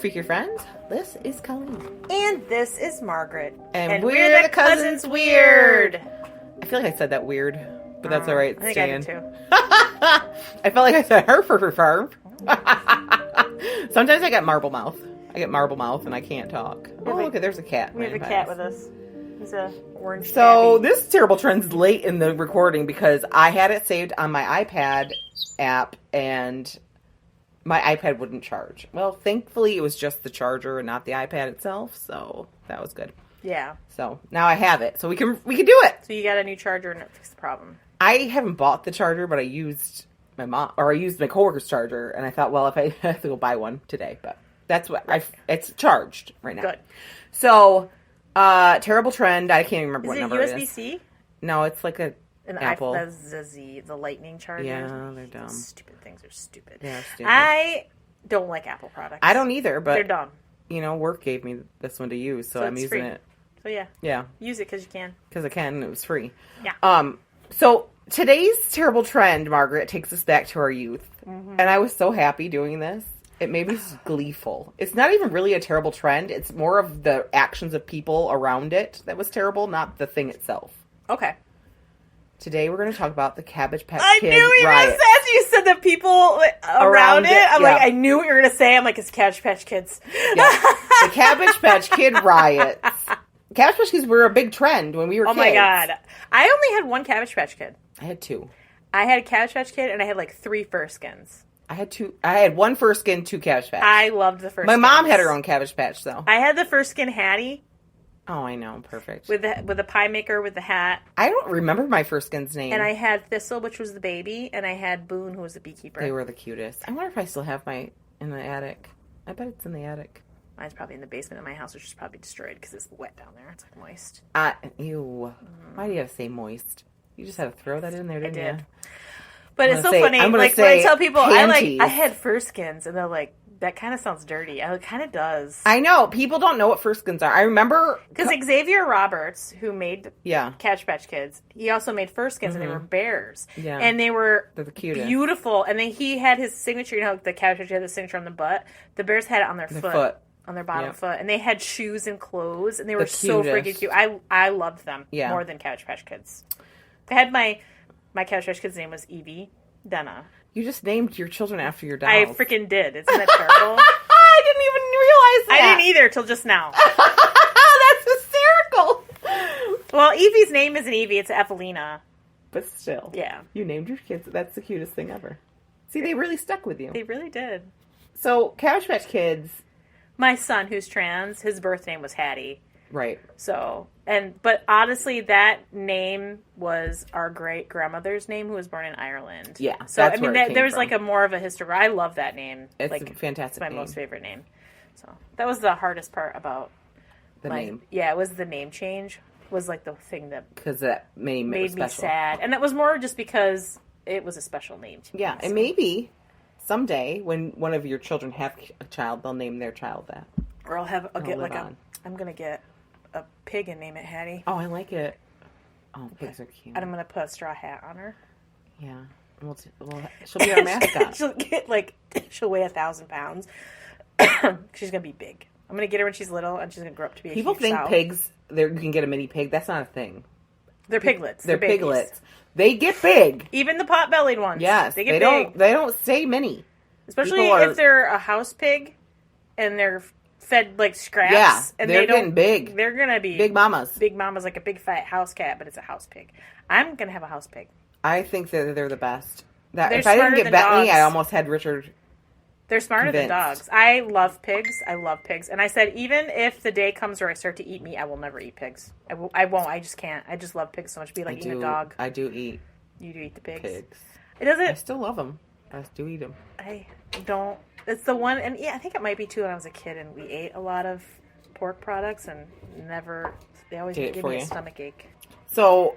freaky friends. This is Colleen. And this is Margaret. And we're the Cousins Weird. I feel like I said that weird, but that's all right. I think I did too. I felt like I said her for farm. Sometimes I get marble mouth. And I can't talk. Oh, look, there's a cat. We have a cat with us. He's a orange So tabby. this terrible trend's late in the recording because I had it saved on my iPad app and my iPad wouldn't charge. Well, thankfully it was just the charger and not the iPad itself, so that was good. Yeah. So now I have it, so we can do it. So you got a new charger and it fixed the problem. I haven't bought the charger, but I used my coworker's charger, and I thought, well, if I have to go buy one today, but that's what it's charged right now. Good. So, terrible trend. I can't even remember what number it is. USB-C? No, it's like an Apple. That's the lightning charger. Yeah, they're dumb. Stupid things are stupid. Yeah, stupid. I don't like Apple products. I don't either, but they're dumb. You know, work gave me this one to use, so I'm using it. So yeah. Yeah. Use it because you can. Because I can, and it was free. Yeah. So today's terrible trend, Margaret, takes us back to our youth. Mm-hmm. And I was so happy doing this. It made me gleeful. It's not even really a terrible trend. It's more of the actions of people around it that was terrible, not the thing itself. Okay. Today we're going to talk about the Cabbage Patch Kid I knew you were going to say, as you said the people around it. I'm like, I knew what you were going to say. I'm like, it's Cabbage Patch Kids. Yeah. The Cabbage Patch Kid riots. Cabbage Patch Kids were a big trend when we were kids. Oh my God. I only had one Cabbage Patch Kid. I had two. I had a Cabbage Patch Kid and I had like 3 fur skins. I had one fur skin, 2 Cabbage Patch. I loved the fur My skins. mom had her own Cabbage Patch, though. I had the fur skin Hattie. Oh, I know. Perfect. With the pie maker with the hat. I don't remember my fur skin's name. And I had Thistle, which was the baby, and I had Boone, who was the beekeeper. They were the cutest. I wonder if I still have in the attic. I bet it's in the attic. Mine's probably in the basement of my house, which is probably destroyed because it's wet down there. It's like moist. Ew. Why do you have to say moist? You just had to throw that in there, didn't you? But it's so funny. Like when I tell people I had fur skins, and they're like, "That kind of sounds dirty." It kind of does. I know people don't know what fur skins are. I remember because Xavier Roberts, who made Cabbage Patch Kids, he also made fur skins, and they were bears. Yeah, and they're the cutest, beautiful. And then he had his signature. You know, the Cabbage Patch had the signature on the butt. The bears had it on their foot. On their bottom foot, and they had shoes and clothes, and they were so freaking cute. I loved them more than Cabbage Patch Kids. I had my Cabbage Patch Kid's name was Evie Denna. You just named your children after your dolls. I freaking did. Isn't that terrible? I didn't even realize that. I didn't either till just now. That's hysterical. Well, Evie's name isn't Evie; it's Evelina. But still, yeah, you named your kids. That's the cutest thing ever. See, they really stuck with you. They really did. So, Cabbage Patch Kids. My son, who's trans, his birth name was Hattie. Right. So, but honestly, that name was our great grandmother's name, who was born in Ireland. Yeah. So I mean, there's like a more of a history. I love that name. It's like, fantastic. It's my most favorite name. So that was the hardest part about the name. Yeah, it was the name change. Was like the thing that because that made me sad, and that was more just because it was a special name to me. Yeah, and maybe someday when one of your children have a child, they'll name their child that. Or I'm gonna get a pig and name it Hattie. Oh, I like it. Oh, pigs are cute. And I'm gonna put a straw hat on her. Yeah. She'll be our mascot. she'll weigh 1,000 pounds. She's gonna be big. I'm gonna get her when she's little, and she's gonna grow up to be a People huge think sow. pigs, you can get a mini pig. That's not a thing. They're piglets. They're piglets. They get big. Even the pot-bellied ones. Yes. They get big. They don't say mini. Especially if they're a house pig and they're fed like scraps. Yeah, and they're getting big. They're gonna be big mamas. Big mamas, like a big fat house cat, but it's a house pig. I'm gonna have a house pig. I think that they're the best. If I didn't get Bentley, I almost had Richard. They're smarter than dogs. I love pigs. And I said, even if the day comes where I start to eat meat, I will never eat pigs. I won't. I just can't. I just love pigs so much. It'd be like eating a dog. I do eat. You do eat the pigs. It doesn't. I still love them. I do eat them. I don't. It's the one, and yeah, I think it might be too when I was a kid and we ate a lot of pork products and they always give me a stomach ache. So,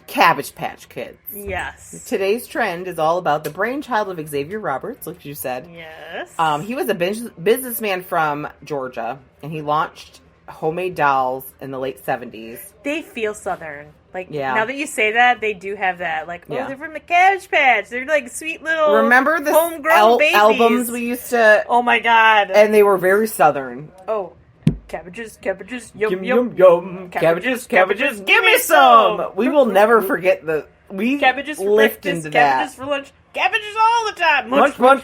Cabbage Patch Kids. Yes. Today's trend is all about the brainchild of Xavier Roberts, like you said. Yes. He was a businessman from Georgia, and he launched homemade dolls in the late 70s. They feel Southern. Like, now that you say that, they do have that. Like, they're from the Cabbage Patch. They're like sweet little remember the homegrown babies. Albums we used to... Oh, my God. And they were very Southern. Oh. Cabbages, yum, yum, yum. Cabbages, give me some! We will never forget we cabbages for lift breakfast, into that. Cabbages for lunch. Cabbages all the time.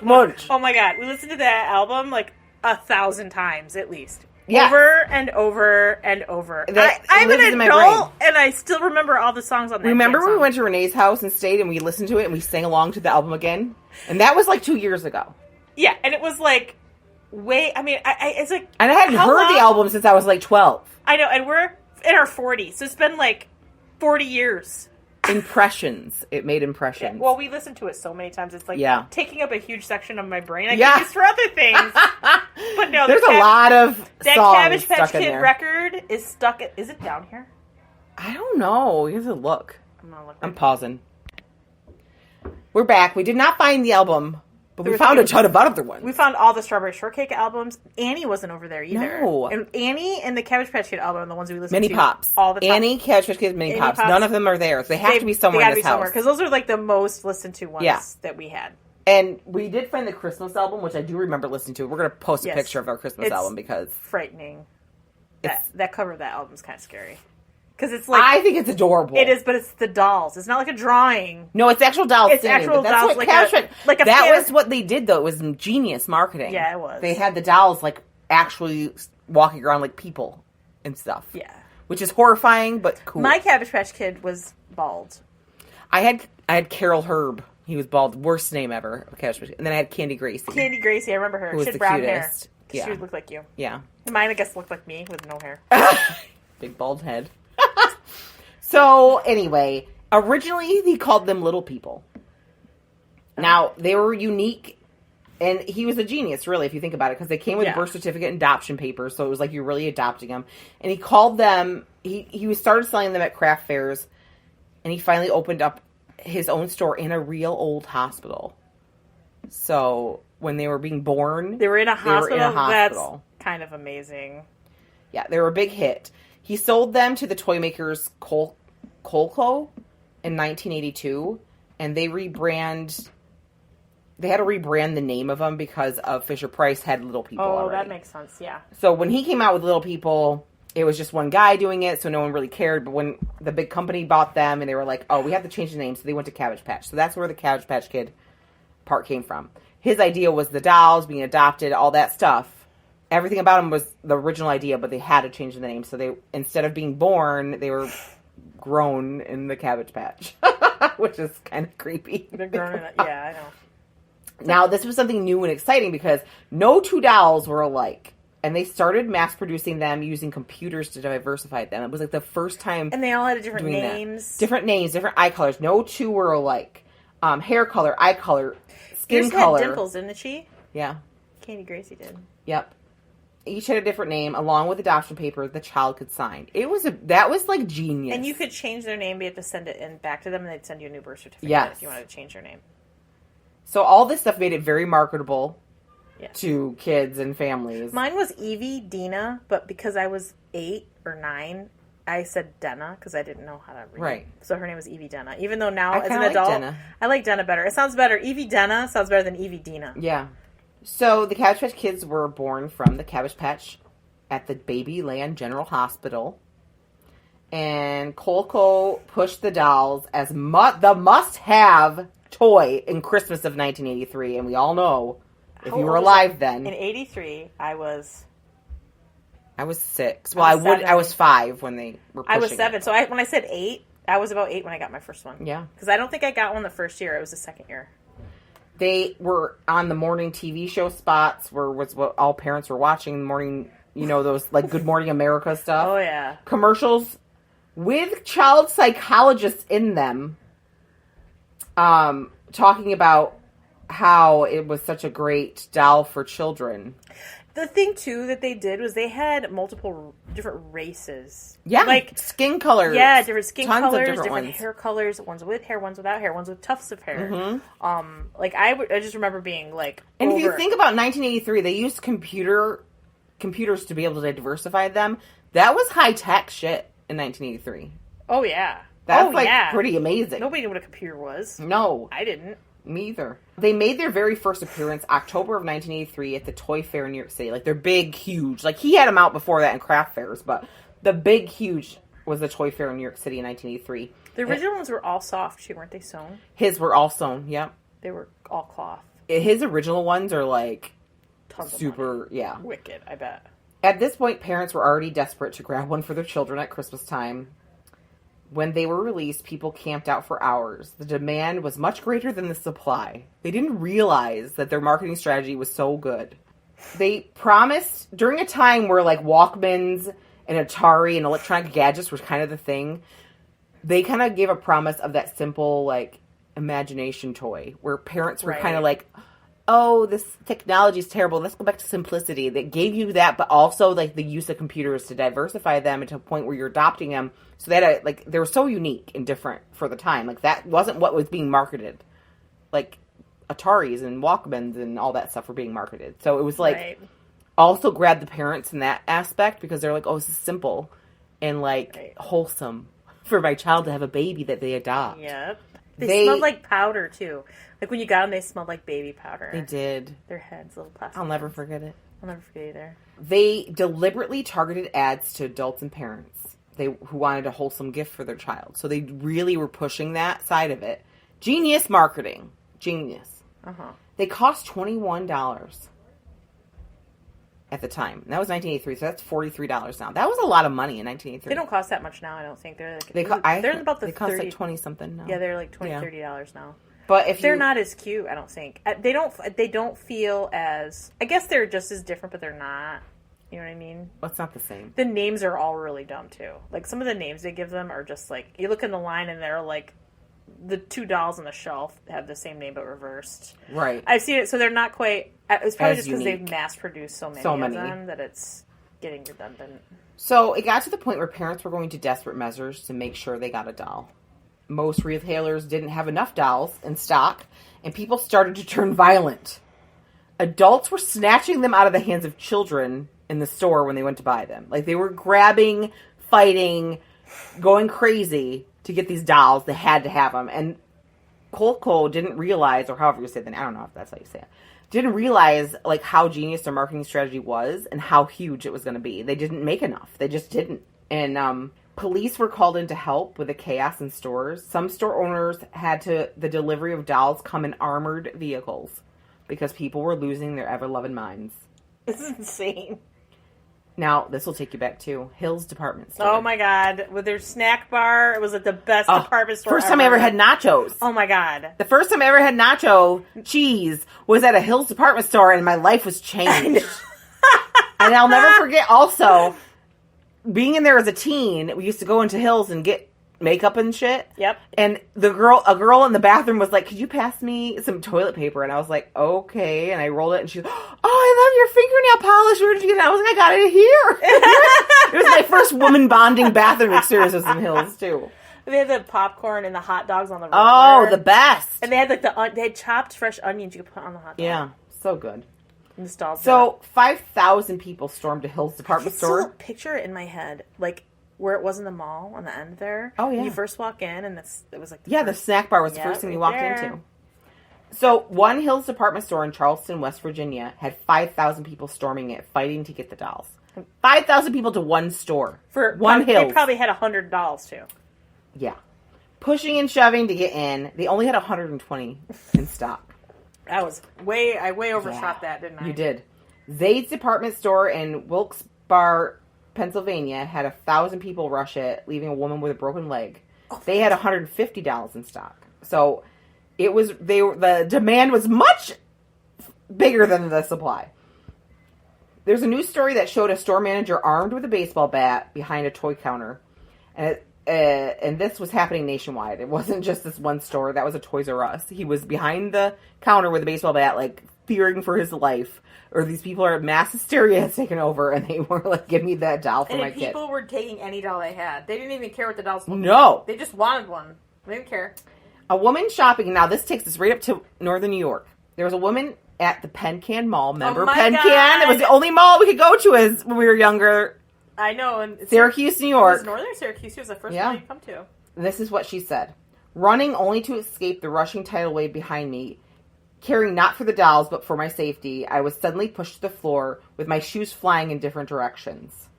Munch. Oh, my God. We listened to that album, like, 1,000 times, at least. Yes. Over and over and over. I'm an adult, and I still remember all the songs on that. Remember when we went to Renee's house and stayed, and we listened to it, and we sang along to the album again? And that was like 2 years ago. Yeah, and it was like, it's like... And I hadn't heard the album since I was like 12. I know, and we're in our 40s, so it's been like 40 years. Impressions. It made impressions. Yeah, well, we listened to it so many times. It's like taking up a huge section of my brain. I can use for other things. But no, there's a lot of that songs Cabbage Patch stuck Kid in there. Record is stuck. Is it down here? I don't know. You have to look. I'm gonna look. I'm pausing. We're back. We did not find the album, but we found a ton of other ones. We found all the Strawberry Shortcake albums. Annie wasn't over there either. No. And Annie and the Cabbage Patch Kid album are the ones we listened Mini to Pops. all the time. Annie, Cabbage Patch Kid, Mini Pops. None of them are there. So they have to be somewhere in this house. Because those are like the most listened to ones that we had. And we did find the Christmas album, which I do remember listening to. We're going to post a picture of our Christmas album because... frightening. That cover of that album is kind of scary. Because it's like... I think it's adorable. It is, but it's the dolls. It's not like a drawing. No, it's actual dolls It's singing. actual that's dolls. What That was what they did, though. It was genius marketing. Yeah, it was. They had the dolls, like, actually walking around like people and stuff. Yeah. Which is horrifying, but cool. My Cabbage Patch Kid was bald. I had Carol Herb. He was bald. Worst name ever. Cabbage Patch Kid. And then I had Candy Gracie. Candy Gracie, I remember her. Who was she had the brown cutest. hair. She would look like you. Yeah. Mine, I guess, looked like me with no hair. Big bald head. So, anyway, originally he called them Little People. Now, they were unique, and he was a genius, really, if you think about it, because they came with birth certificate and adoption papers, so it was like you're really adopting them. And he called them, he started selling them at craft fairs, and he finally opened up his own store in a real old hospital. So, when they were being born... They were in a hospital? That's kind of amazing. Yeah, they were a big hit. He sold them to the toy makers Colco in 1982, and they had to rebrand the name of them because of Fisher-Price had Little People already. That makes sense, yeah. So when he came out with Little People, it was just one guy doing it, so no one really cared. But when the big company bought them, and they were like, oh, we have to change the name, so they went to Cabbage Patch. So that's where the Cabbage Patch Kid part came from. His idea was the dolls, being adopted, all that stuff. Everything about them was the original idea, but they had to change the name. So they, instead of being born, they were grown in the Cabbage Patch, which is kind of creepy. They're grown in it. Yeah, I know. Now, this was something new and exciting because no two dolls were alike. And they started mass producing them using computers to diversify them. It was like the first time. And they all had different names. That. Different names, different eye colors. No two were alike. Hair color, eye color, skin Yours color. Had dimples, didn't she? Yeah. Candy Gracie did. Yep. Each had a different name, along with adoption paper the child could sign. That was like genius. And you could change their name, but you have to send it back to them, and they'd send you a new birth certificate if you wanted to change your name. So all this stuff made it very marketable to kids and families. Mine was Evie Dina, but because I was 8 or 9, I said Denna because I didn't know how to read. Right. So her name was Evie Denna. Even though now, as an adult, I like Denna better. It sounds better. Evie Denna sounds better than Evie Dina. Yeah. So, the Cabbage Patch Kids were born from the Cabbage Patch at the Babyland General Hospital. And Colco pushed the dolls as the must-have toy in Christmas of 1983. And we all know, if you were alive then. In 83, I was 6. Well, I was 5 when they were pushing I was 7. So, when I said 8, I was about 8 when I got my first one. Yeah. Because I don't think I got one the first year. It was the second year. They were on the morning TV show spots, was what all parents were watching in the morning, those like Good Morning America stuff. Oh, yeah. Commercials with child psychologists in them, talking about how it was such a great doll for children. The thing, too, that they did was they had multiple different races. Yeah, like skin colors. Yeah, different skin colors, different hair colors. Ones with hair, ones without hair, ones with tufts of hair. Mm-hmm. I just remember being like. And if you think about 1983, they used computer computers to be able to diversify them, that was high-tech shit in 1983. Oh, yeah. That's, pretty amazing. Nobody knew what a computer was. No. I didn't. Me either. They made their very first appearance October of 1983 at the Toy Fair in New York City. Like, they're big, huge. Like, he had them out before that in craft fairs, but the big, huge was the Toy Fair in New York City in 1983. The original ones were all soft, too, weren't they sewn? His were all sewn, yep. They were all cloth. His original ones are, like, tons super, yeah. Wicked, I bet. At this point, parents were already desperate to grab one for their children at Christmas time. When they were released, people camped out for hours. The demand was much greater than the supply. They didn't realize that their marketing strategy was so good. They promised, during a time where like Walkmans and Atari and electronic gadgets were kind of the thing, they kind of gave a promise of that simple like imagination toy where parents were kind of like, oh, this technology is terrible. Let's go back to simplicity. That gave you that, but also like the use of computers to diversify them to a point where you're adopting them. So they were so unique and different for the time. Like that wasn't what was being marketed. Like Ataris and Walkmans and all that stuff were being marketed. So it was like also grab the parents in that aspect because they're like, oh, this is simple and like wholesome for my child to have a baby that they adopt. Yep. They smelled like powder, too. Like, when you got them, they smelled like baby powder. They did. Their heads, little plastic. I'll never forget it. I'll never forget either. They deliberately targeted ads to adults and parents who wanted a wholesome gift for their child. So they really were pushing that side of it. Genius marketing. Genius. Uh-huh. They cost $21 at the time. And that was 1983, so that's $43 now. That was a lot of money in 1983. They don't cost that much now, I don't think. They're like, they about the they cost like 20 something now. Yeah, they're like $20, $30 now. But if they're not as cute, I don't think. They don't feel as, I guess they're just as different, but they're not. You know what I mean? What's not the same? The names are all really dumb too. Like some of the names they give them are just like, you look in the line and they're like, the two dolls on the shelf have the same name but reversed. Right. I've seen it, so they're not quite. It's probably just because they've mass produced so many of them that it's getting redundant. So it got to the point where parents were going to desperate measures to make sure they got a doll. Most retailers didn't have enough dolls in stock, and people started to turn violent. Adults were snatching them out of the hands of children in the store when they went to buy them. Like, they were grabbing, fighting, going crazy to get these dolls. They had to have them. And Colco didn't realize, or however you say that, I don't know if that's how you say it, didn't realize, like, how genius their marketing strategy was and how huge it was going to be. They didn't make enough. They just didn't. And, police were called in to help with the chaos in stores. Some store owners had the delivery of dolls come in armored vehicles because people were losing their ever-loving minds. This is insane. Now, this will take you back to Hill's department store. Oh my god. With their snack bar, it was like the best department store First time I ever had nachos. Oh my god. The first time I ever had nacho cheese was at a Hill's department store and my life was changed. And I'll never forget also, being in there as a teen, we used to go into Hill's and get makeup and shit. Yep. And a girl in the bathroom was like, could you pass me some toilet paper? And I was like, okay. And I rolled it and she was, oh, I love your fingernail polish. Where did you get it? I was like, I got it here. It was my first woman bonding bathroom experience was in Hill's too. They had the popcorn and the hot dogs on the roller. Oh, the best. And they had like they had chopped fresh onions you could put on the hot dog. Yeah, so good. Nostalgia. So 5,000 people stormed to Hill's department store. Still picture it in my head, like where it was in the mall on the end there. Oh yeah. When you first walk in, and it was like the snack bar was the first thing you walked into. So one Hill's department store in Charleston, West Virginia, had 5,000 people storming it, fighting to get the dolls. 5,000 people to one store for one Hill's. They probably had 100 dolls too. Yeah, pushing and shoving to get in. They only had 120 in stock. That was I way overshot that, didn't I? You did. Zaid's department store in Wilkes-Barre, Pennsylvania, had 1,000 people rush it, leaving a woman with a broken leg. They had $150 in stock. So the demand was much bigger than the supply. There's a news story that showed a store manager armed with a baseball bat behind a toy counter. And this was happening nationwide. It wasn't just this one store. That was a Toys R Us. He was behind the counter with a baseball bat, like, fearing for his life. Or these people are mass hysteria has taken over, and they were like, give me that doll for my kid. And people were taking any doll they had. They didn't even care what the dolls looked like. No. They just wanted one. They didn't care. A woman shopping, now this takes us right up to northern New York. There was a woman at the Penn Can Mall. Remember Penn Can? It was the only mall we could go to as when we were younger. I know. And Syracuse, New York. It was northern Syracuse. It was the first one you come to. This is what she said. Running only to escape the rushing tidal wave behind me, caring not for the dolls but for my safety, I was suddenly pushed to the floor with my shoes flying in different directions.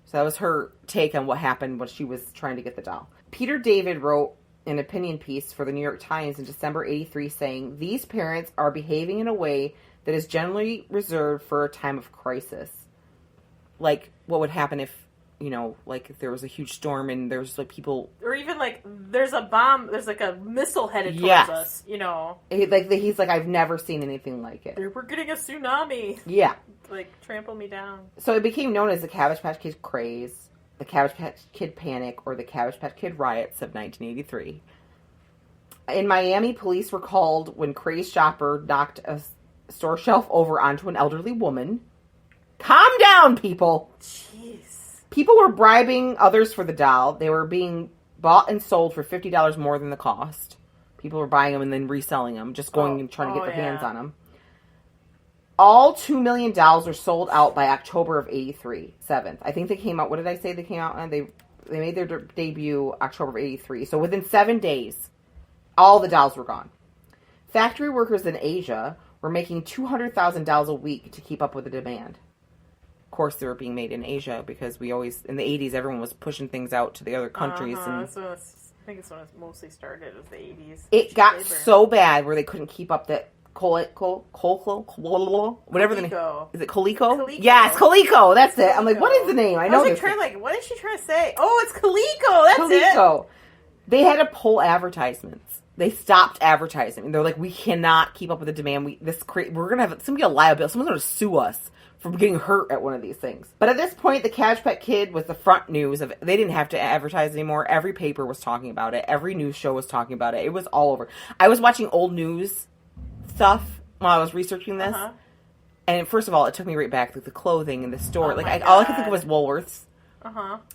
So that was her take on what happened when she was trying to get the doll. Peter David wrote an opinion piece for the New York Times in December 83 saying, these parents are behaving in a way that is generally reserved for a time of crisis. Like, what would happen if, you know, like if there was a huge storm and there's like people... Or even like, there's a bomb, there's like a missile headed towards us, you know. He's like, I've never seen anything like it. We're getting a tsunami. Yeah. Like, trample me down. So it became known as the Cabbage Patch Kid craze, the Cabbage Patch Kid panic, or the Cabbage Patch Kid riots of 1983. In Miami, police were called when crazed shopper knocked a store shelf over onto an elderly woman. Calm down, people! Jeez. People were bribing others for the doll. They were being bought and sold for $50 more than the cost. People were buying them and then reselling them, just going and trying to get their hands on them. All 2 million dolls were sold out by October of 83, 7th. I think they came out, what did I say they came out on? They made their debut October of 83. So within 7 days, all the dolls were gone. Factory workers in Asia were making 200,000 dolls a week to keep up with the demand. Of course, they were being made in Asia because we always, in the 80s, everyone was pushing things out to the other countries. And so I think it's when it mostly started, was the 80s. It got so bad where they couldn't keep up that whatever the name is. It Coleco? Yes, Coleco. That's it. I'm like, what is the name? I know. I was like, what is she trying to say? Oh, it's Coleco. That's Coleco. They had to pull advertisements. They stopped advertising. And they're like, we cannot keep up with the demand. We're gonna have it's gonna be a liability. Someone's gonna sue us for getting hurt at one of these things. But at this point, the Cabbage Patch Kid was the front news of it. They didn't have to advertise anymore. Every paper was talking about it. Every news show was talking about it. It was all over. I was watching old news stuff while I was researching this, and first of all, it took me right back, like the clothing in the store. All I could think of was Woolworths.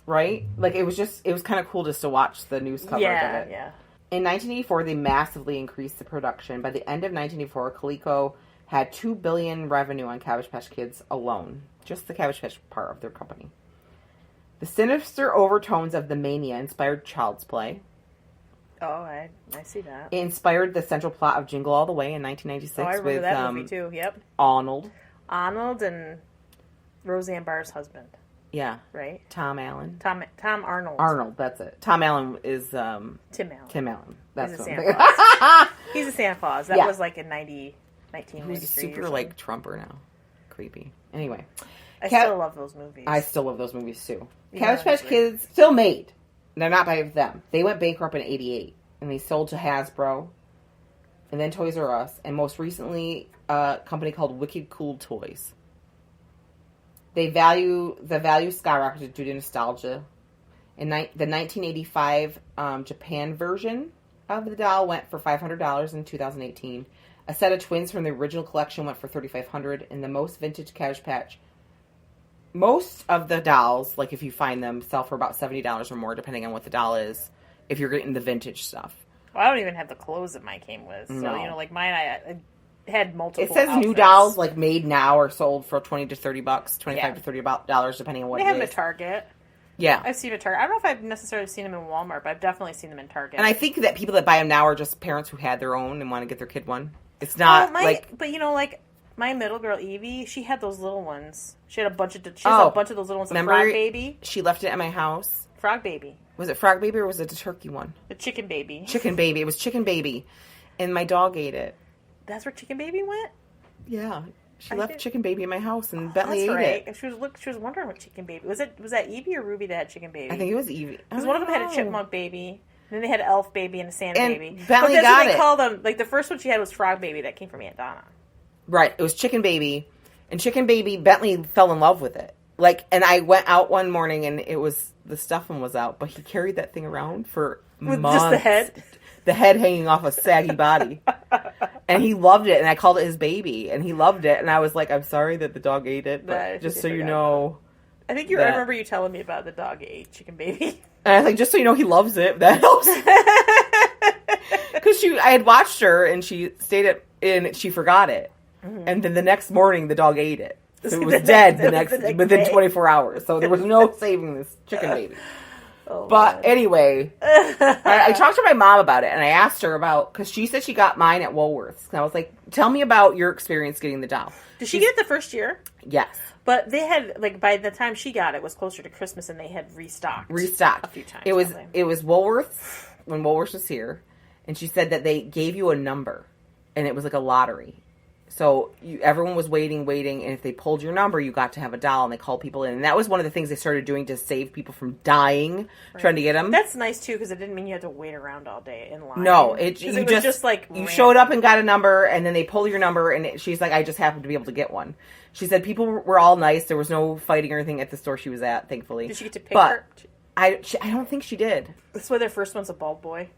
Right? Like it was kind of cool just to watch the news coverage of it. Yeah. In 1984, they massively increased the production. By the end of 1984, Coleco had $2 billion revenue on Cabbage Patch Kids alone, just the Cabbage Patch part of their company. The sinister overtones of the mania inspired Child's Play. Oh, I see that. It inspired the central plot of Jingle All the Way in 1996 I remember that movie too. Yep. Arnold and Roseanne Barr's husband. Yeah. Right? Tom Allen. Tom Arnold. Arnold, that's it. Tom Allen is Tim Allen. Tim Allen. That's He's a Santa Claus. He's a Santa Claus. That was like in 1993. Who's super like Trumper now. Creepy. Anyway. I still love those movies. I still love those movies too. Cabbage Patch Kids still made. They're not by them. They went bankrupt in 88, and they sold to Hasbro, and then Toys R Us, and most recently a company called Wicked Cool Toys. The value skyrocketed due to nostalgia. The 1985 Japan version of the doll went for $500 in 2018. A set of twins from the original collection went for $3,500, and the most vintage Cabbage Patch. Most of the dolls, like if you find them, sell for about $70 or more, depending on what the doll is, if you're getting the vintage stuff. Well, I don't even have the clothes that mine came with. So, like mine, I had multiple It says outfits. New dolls, like made now, are sold for $20 to $30, $25 to $30, depending on what it is. They have them at Target. Yeah. I've seen them at Target. I don't know if I've necessarily seen them in Walmart, but I've definitely seen them in Target. And I think that people that buy them now are just parents who had their own and want to get their kid one. It's not But my middle girl, Evie, she had those little ones. She had a bunch of those little ones. Remember, Frog Baby? She left it at my house. Frog Baby. Was it Frog Baby or was it the turkey one? The Chicken Baby. Chicken Baby. It was Chicken Baby. And my dog ate it. That's where Chicken Baby went? Yeah. She left Chicken Baby in my house and Bentley ate it. And she was wondering what Chicken Baby was. That Evie or Ruby that had Chicken Baby? I think it was Evie. Because one of them had a Chipmunk Baby. And then they had an Elf Baby and a Santa Baby. Bentley but that's got what they call them. Like the first one she had was Frog Baby that came from Aunt Donna. Right. It was Chicken Baby. And Chicken Baby, Bentley fell in love with it. And I went out one morning and the stuffing was out, but he carried that thing around for months. Just the head? The head hanging off a saggy body. And he loved it, and I called it his baby, and he loved it, and I was like, I'm sorry that the dog ate it, but just so you know. I think I remember you telling me about the dog ate Chicken Baby. And I was like, just so you know, he loves it. That helps. Because I had watched her, and she stayed and she forgot it. Mm-hmm. And then the next morning, the dog ate it. So it was dead within 24 hours. So there was no saving this chicken baby. Oh, but anyway, I talked to my mom about it, and I asked her because she said she got mine at Woolworths. And I was like, tell me about your experience getting the doll. Did she get it the first year? Yes. But they had, by the time she got it, was closer to Christmas, and they had restocked a few times. It was Woolworths, when Woolworths was here, and she said that they gave you a number, and it was like a lottery. So everyone was waiting, and if they pulled your number, you got to have a doll, and they called people in. And that was one of the things they started doing to save people from dying, trying to get them. That's nice, too, because it didn't mean you had to wait around all day in line. No, it was just like... You showed up and got a number, and then they pull your number, and she's like, I just happened to be able to get one. She said people were all nice. There was no fighting or anything at the store she was at, thankfully. Did she get to pick her? I don't think she did. That's why their first one's a bald boy.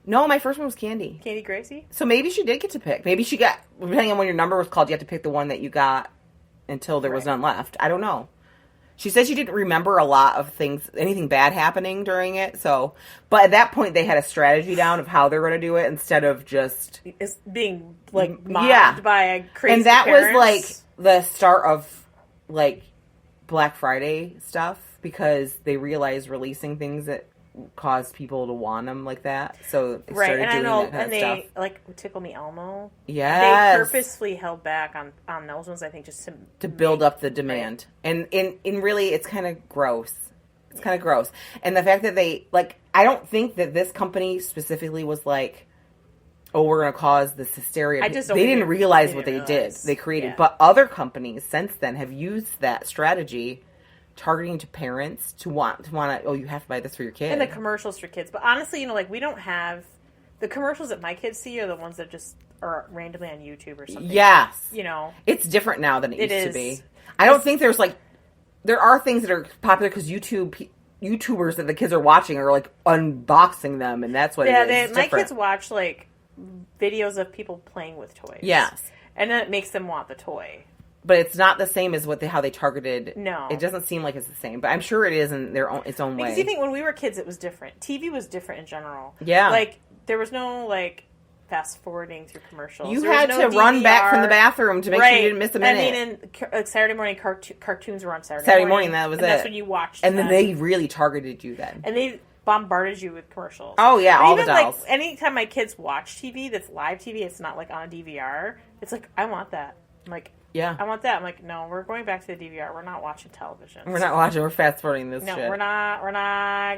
No, my first one was Candy. Candy Gracie? So maybe she did get to pick. Maybe she got, depending on when your number was called, you had to pick the one that you got until there was none left. I don't know. She said she didn't remember a lot of things, anything bad happening during it. So, but at that point, they had a strategy down of how they're going to do it instead of just... It's being, mobbed by a crazy And that parents. was, the start of, Black Friday stuff because they realized releasing things that caused people to want them like that, so they started doing that kind of stuff. Like Tickle Me Elmo. Yes, they purposely held back on those ones. I think just to build up the demand, and in really, it's kind of gross. It's kind of gross, and the fact that they I don't think that this company specifically was like, oh, we're going to cause this hysteria. They didn't realize what they did. They created, but other companies since then have used that strategy. Targeting to parents to want to, oh, you have to buy this for your kid. And the commercials for kids. But honestly, we don't have... The commercials that my kids see are the ones that just are randomly on YouTube or something. Yes. It's different now than it used to be. I don't think there's, there are things that are popular because YouTubers that the kids are watching are, unboxing them, and that's what it is. My kids watch, videos of people playing with toys. Yes. And then it makes them want the toy. But it's not the same as how they targeted. No. It doesn't seem like it's the same. But I'm sure it is in its own way. Because you think when we were kids, it was different. TV was different in general. Yeah. There was no, fast forwarding through commercials. You had to run back from the bathroom to make sure you didn't miss a minute. I mean, Saturday morning cartoons were on Saturday morning. That was and that's when you watched And then they really targeted you then. And they bombarded you with commercials. Oh, yeah, all the dolls. Anytime my kids watch TV that's live TV, it's not, on a DVR. It's I want that. I'm like... Yeah. I want that. I'm like, no, we're going back to the DVR. We're not watching television. We're fast forwarding this shit. No, we're not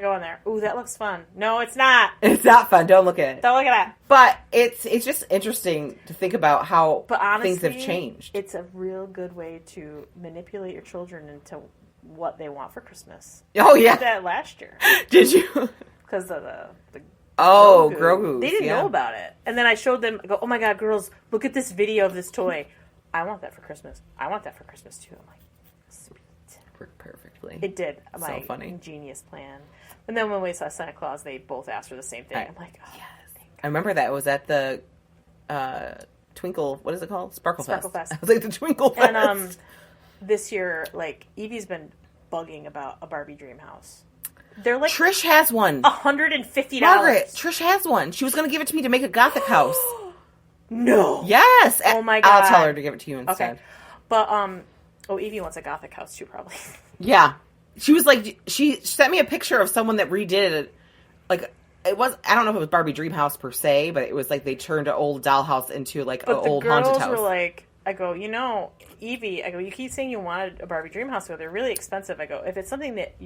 going there. Ooh, that looks fun. No, it's not. It's not fun. Don't look at it. Don't look at that. But it's just interesting to think about how honestly, things have changed. It's a real good way to manipulate your children into what they want for Christmas. Oh, yeah. I did that last year. Did you? Because of the Grogu. They didn't know about it. And then I showed them, oh my God, girls, look at this video of this toy. I want that for Christmas. I want that for Christmas, too. I'm like, sweet. Worked perfectly. It did. So funny. Genius plan. And then when we saw Santa Claus, they both asked for the same thing. I'm like, oh, yes. I remember that. It was at the Twinkle, what is it called? Sparkle Fest. Fest. I was like, the Twinkle Fest. And this year, Evie's been bugging about a Barbie Dream House. They're Trish has one. $150. Margaret, Trish has one. She was going to give it to me to make a Gothic house. No. Yes. Oh my God. I'll tell her to give it to you instead. Okay. But, Evie wants a Gothic house too, probably. Yeah. She was she sent me a picture of someone that redid it. It was, I don't know if it was Barbie Dream House per se, but it was they turned an old dollhouse into an old haunted house. But the girls were I go, Evie, you keep saying you wanted a Barbie Dream House, so they're really expensive. I go, if it's something that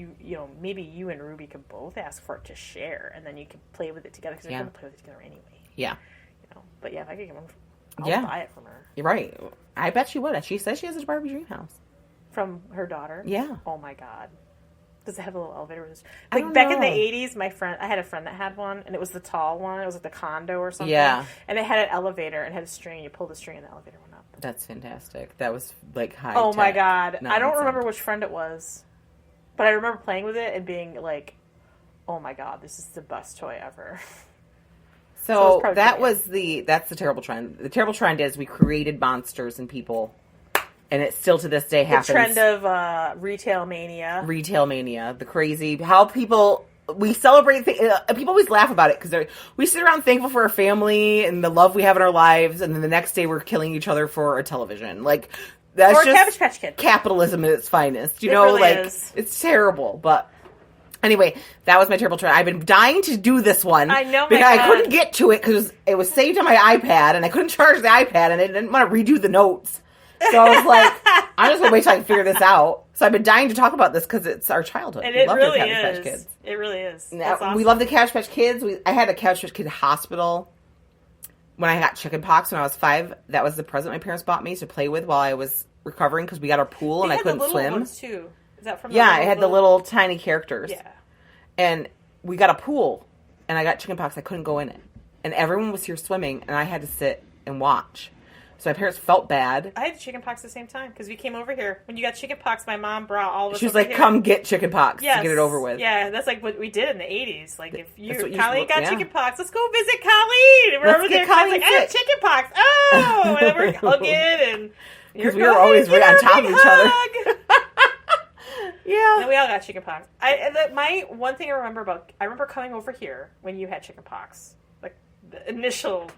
maybe you and Ruby could both ask for it to share, and then you can play with it together, because they're going to play with it together anyway. Yeah. But yeah, if I could get one, I'll buy it from her. You're right. I bet she would. She says she has a Barbie Dream House. From her daughter? Yeah. Oh my God. Does it have a little elevator? Back in the 80s, I had a friend that had one, and it was the tall one. It was the condo or something. Yeah. And it had an elevator and had a string. You pulled the string and the elevator went up. That's fantastic. That was high Oh my God. Nonsense. I don't remember which friend it was, but I remember playing with it and being like, oh my God, this is the best toy ever. So that's the terrible trend. The terrible trend is we created monsters and people, and it still to this day happens. The trend of retail mania. Retail mania. The crazy, how people we celebrate. People always laugh about it because we sit around thankful for our family and the love we have in our lives, and then the next day we're killing each other for a television. Like that's or just Cabbage Patch Kid. Capitalism at its finest. You know, really is. It's terrible. But anyway, that was my terrible trend. I've been dying to do this one. I know, because I couldn't get to it because it was saved on my iPad, and I couldn't charge the iPad, and I didn't want to redo the notes. So I was like, I'm just going to wait till I can figure this out. So I've been dying to talk about this because it's our childhood. And it really is. It really is. Now, awesome. We love the Cabbage Patch Kids. I had a Cabbage Patch Kid hospital when I got chickenpox when I was 5. That was the present my parents bought me to play with while I was recovering because we got our pool and I couldn't swim. They had the little ones too. Is that from the it had the little tiny characters. Yeah. And we got a pool and I got chickenpox. I couldn't go in it. And everyone was here swimming and I had to sit and watch. So my parents felt bad. I had chickenpox at the same time because we came over here. When you got chickenpox, my mom brought all of us. She was like, here. "Come get chickenpox to get it over with." Yeah, that's like what we did in the 80s. Like if Colleen got chickenpox, let's go visit Colleen. Let's get Colleen. I have chickenpox. Oh, and then we're hugging and because we were always right on top of each other. Yeah. And we all got chickenpox. My one thing I remember coming over here when you had chickenpox. The initial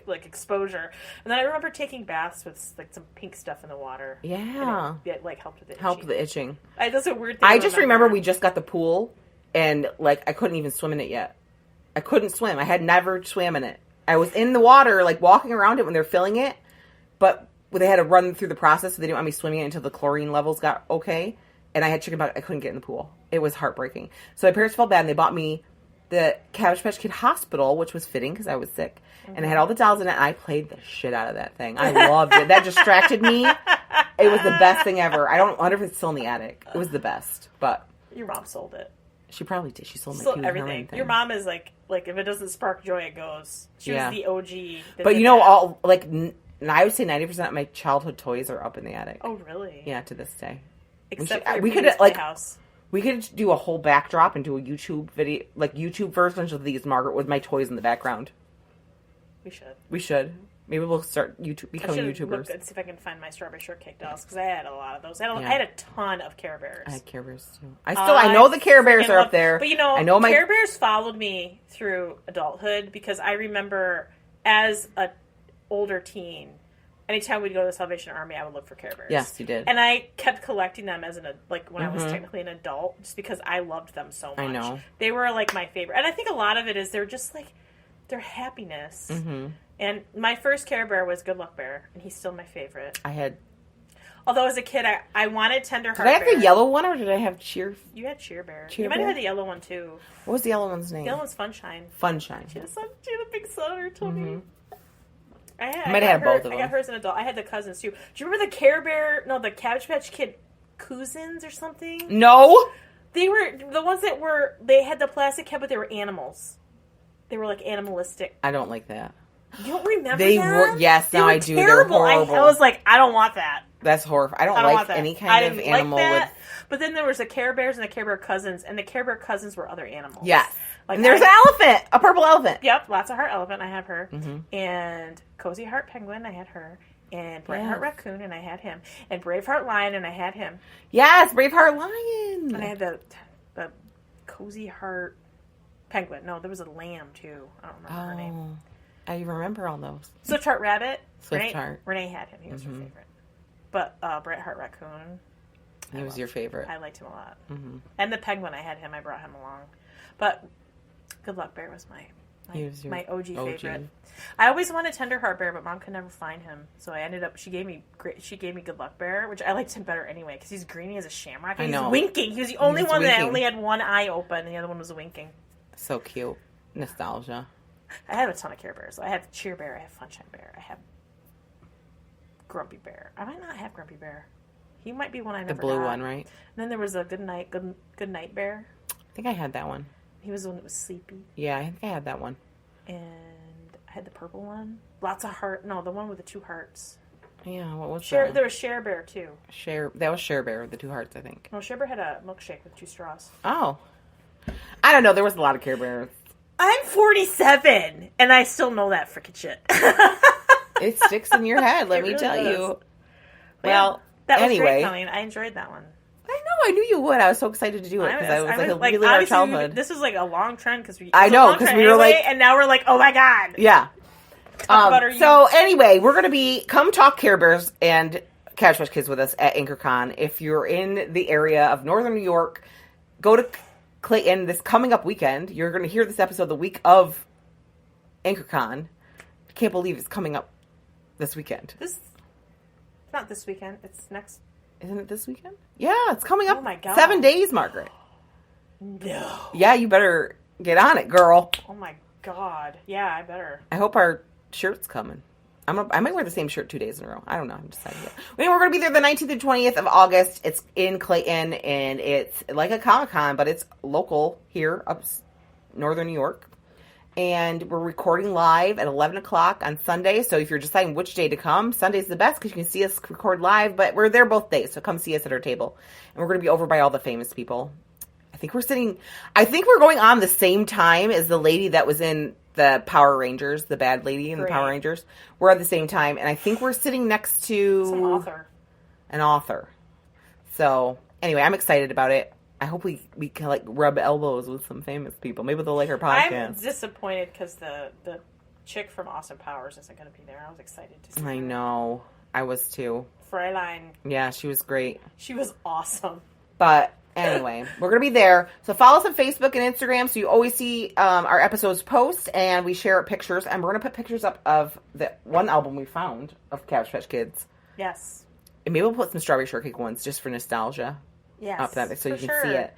exposure, and then I remember taking baths with like some pink stuff in the water. Yeah, it helped with the itching. Helped with the itching. That's a weird thing. I just remember we just got the pool, and I couldn't even swim in it yet. I couldn't swim. I had never swam in it. I was in the water, walking around it when they're filling it, but they had to run through the process, so they didn't want me swimming it until the chlorine levels got okay. And I had chickenpox. I couldn't get in the pool. It was heartbreaking. So my parents felt bad, and they bought me the Cabbage Patch Kid hospital, which was fitting because I was sick. And I had all the dolls in it, and I played the shit out of that thing. I loved it. That distracted me. It was the best thing ever. I wonder if it's still in the attic. It was the best. But your mom sold it. She probably did. She sold everything. Your mom is like if it doesn't spark joy, it goes. She was the OG. But I would say 90% of my childhood toys are up in the attic. Oh, really? Yeah, to this day. Except for your house. We could do a whole backdrop and do a YouTube video, YouTube versions of these, Margaret, with my toys in the background. We should. Maybe we'll start becoming YouTubers. Look and see if I can find my strawberry shortcake dolls because I had a lot of those. I had a ton of Care Bears. I had Care Bears too. I know the Care Bears are up there. But I know Care Bears followed me through adulthood because I remember as an older teen, anytime we'd go to the Salvation Army, I would look for Care Bears. Yes, you did. And I kept collecting them as when I was technically an adult, just because I loved them so much. I know. They were my favorite, and I think a lot of it is they're just their happiness. Mm-hmm. And my first Care Bear was Good Luck Bear, and he's still my favorite. Although as a kid, I wanted Tenderheart Bear. Did I have the yellow one, or did I have Cheer? You had Cheer Bear. You might have had the yellow one too. What was the yellow one's name? The yellow one's Funshine. Funshine. She had a big son who told me. I might have both of them. I got hers as an adult. I had the cousins too. Do you remember the Care Bear? No, the Cabbage Patch Kid cousins or something? No. They were the ones that they had the plastic head, but they were animals. They were animalistic. I don't like that. You don't remember they them? Were, yes, now I do. Terrible. They're horrible. I was like, I don't want that. That's horrible. I don't like any kind of animal with... But then there was the Care Bears and the Care Bear cousins, and the Care Bear cousins were other animals. Yes. And there's an elephant, a purple elephant. Yep, Lots of Heart Elephant, I have her. Mm-hmm. And Cozy Heart Penguin, I had her. And Brightheart Raccoon, and I had him. And Braveheart Lion, and I had him. Yes, Braveheart Lion. And I had the Cozy Heart Penguin. No, there was a lamb, too. I don't remember her name. I remember all those. Swift-Heart Rabbit. Swift-Heart. Renee had him. He was her favorite. But Brightheart Raccoon. He was your favorite. I liked him a lot. Mm-hmm. And the penguin, I had him. I brought him along. But Good Luck Bear was my OG favorite. I always wanted Tenderheart Bear, but Mom could never find him. So I ended up. She gave me Good Luck Bear, which I liked him better anyway because he's greeny as a shamrock. And he's winking. He was the only one that only had one eye open, and the other one was winking. So cute. Nostalgia. I have a ton of Care Bears. I have Cheer Bear. I have Funshine Bear. I have Grumpy Bear. I might not have Grumpy Bear. He might be one I never got. The blue one, right? And then there was a Good Night Bear. I think I had that one. He was the one that was sleepy. Yeah, I think I had that one. And I had the purple one. Lots of heart. No, the one with the 2 hearts. Yeah, what was that? There was Share Bear too. That was Share Bear with the 2 hearts, I think. No, Share Bear had a milkshake with 2 straws. Oh. I don't know. There was a lot of Care Bears. I'm 47, and I still know that freaking shit. It sticks in your head, let me tell you. Well, that was anyway. great, Colleen. I enjoyed that one. I know I knew you would. I was so excited to do it because I was like really our childhood. This was like a long trend because we. I know because we were like, and now we're like, oh my god. Yeah. So anyway, we're gonna come talk Care Bears and Cabbage Patch Kids with us at AnchorCon. If you're in the area of Northern New York, go to Clayton this coming up weekend. You're gonna hear this episode the week of AnchorCon. I can't believe it's coming up this weekend. It's not this weekend. It's next. Isn't it this weekend? Yeah, it's coming up. Oh my god. 7 days, Margaret. No. Yeah, you better get on it, girl. Oh my god. Yeah, I better. I hope our shirt's coming. I might wear the same shirt 2 days in a row. I don't know. I'm deciding yet. Anyway, we're going to be there the 19th and 20th of August. It's in Clayton, and it's like a Comic-Con, but it's local here up Northern New York. And we're recording live at 11 o'clock on Sunday. So if you're deciding which day to come, Sunday's the best because you can see us record live. But we're there both days, so come see us at our table. And we're going to be over by all the famous people. I think we're going on the same time as the lady that was in the Power Rangers, the bad lady in the Power Rangers. We're at the same time. And I think we're sitting next to an author. So anyway, I'm excited about it. I hope we can like rub elbows with some famous people. Maybe they'll like our podcast. I'm disappointed because the chick from Austin Powers isn't going to be there. I was excited to see her. I know. I was too. Fräulein. Yeah, she was great. She was awesome. But anyway, we're going to be there. So follow us on Facebook and Instagram so you always see our episodes post, and we share pictures. And we're going to put pictures up of the one album we found of Cabbage Patch Kids. Yes. And maybe we'll put some Strawberry Shortcake ones just for nostalgia. Yes, up that so you can sure. see it.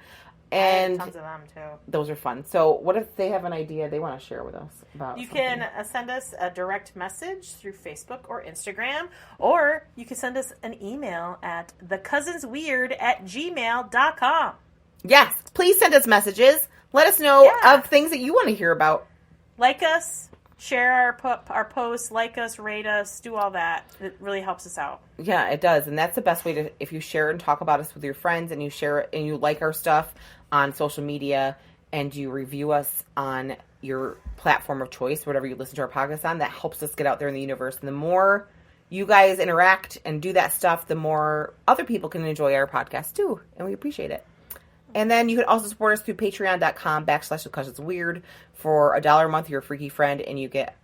And tons of them too. Those are fun. So what if they have an idea they want to share with us about You something? can send us a direct message through Facebook or Instagram, or you can send us an email at thecousinsweird@gmail.com. Yes, please send us messages. Let us know of things that you want to hear about. Like us, share our posts, like us, rate us, do all that. It really helps us out. Yeah, it does. And that's the best way to, if you share and talk about us with your friends and you share it and you like our stuff on social media and you review us on your platform of choice, whatever you listen to our podcast on, that helps us get out there in the universe. And the more you guys interact and do that stuff, the more other people can enjoy our podcast too. And we appreciate it. And then you can also support us through patreon.com/thecousinsweird. For $1 a month, you're a freaky friend, and you get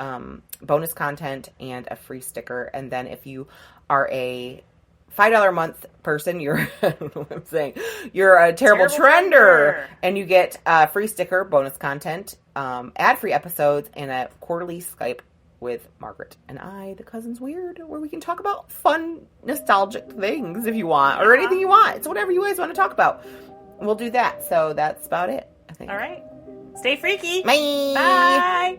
bonus content and a free sticker. And then if you are a $5 a month person, I don't know what I'm saying. You're a terrible trender, and you get a free sticker, bonus content, ad-free episodes, and a quarterly Skype with Margaret and I, the Cousins Weird, where we can talk about fun, nostalgic things if you want, or anything you want. It's whatever you guys want to talk about. We'll do that. So that's about it, I think. All right. Stay freaky. Bye. Bye.